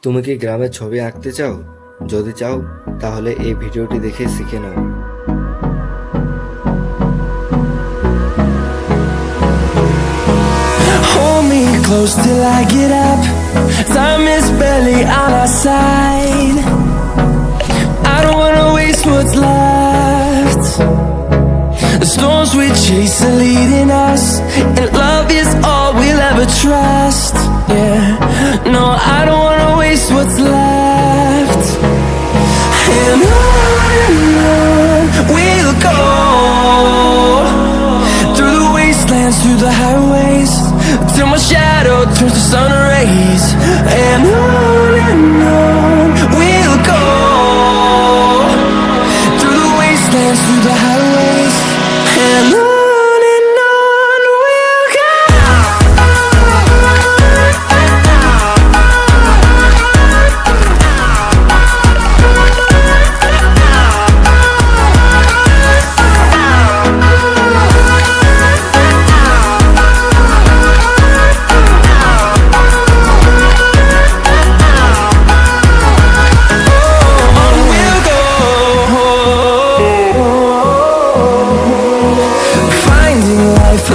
তুমি কি গ্রামের ছবি আঁকতে চাও? যদি চাও তাহলে এই ভিডিওটি দেখে শিখে নাও। Hold me close till I get up. Time is barely on our side. I don't wanna waste what's left. The storms we chase are leading us, and love is all we'll ever trust. Yeah, no, I don't wanna waste what's left. And on we'll go, through the wastelands, through the highways, till my shadow turns to sun rays. And on we'll go, through the wastelands, through the highways, and on we'll go.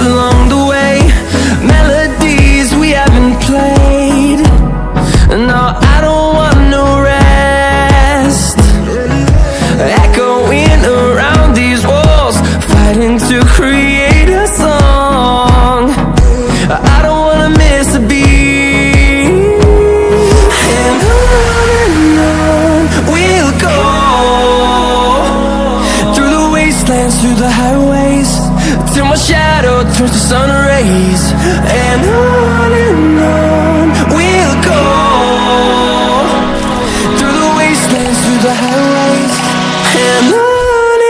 Along the way, melodies we haven't played. No, I don't want no rest. Echoing around these walls, fighting to create a song. I don't wanna miss a beat. And on we'll go, through the wastelands, through the highways, till my shadow turns to sun rays. And on we'll go, through the wastelands, through the highways, and on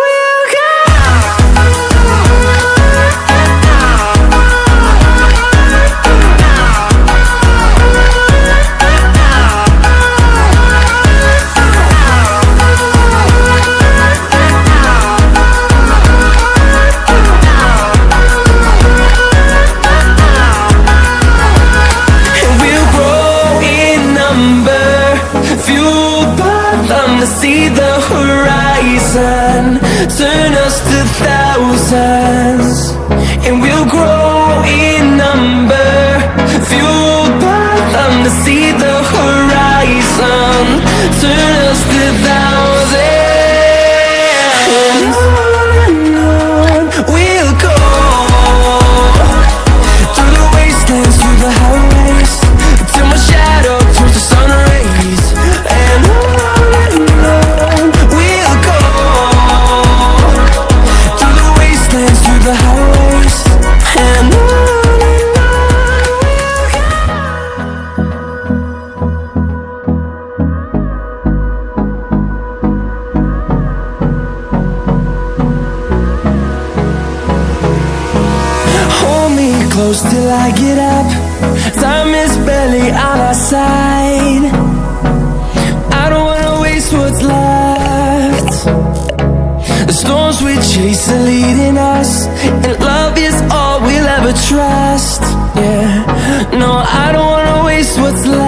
we'll go. See the horizon, turn us to thousands, and we'll grow in number, fueled by them to see the horizon, turn us to thousands. And on we'll go, through the wastelands, through the highways, till my shadow turns to sun rays. And we'll go, through the wastelands, through the highways, and on we'll go. Hold me close till I get up. Time is barely on our side. I don't wanna waste what's left. The storms we chase are leading us, and love is all we'll ever trust. Yeah, no, I don't wanna waste what's left.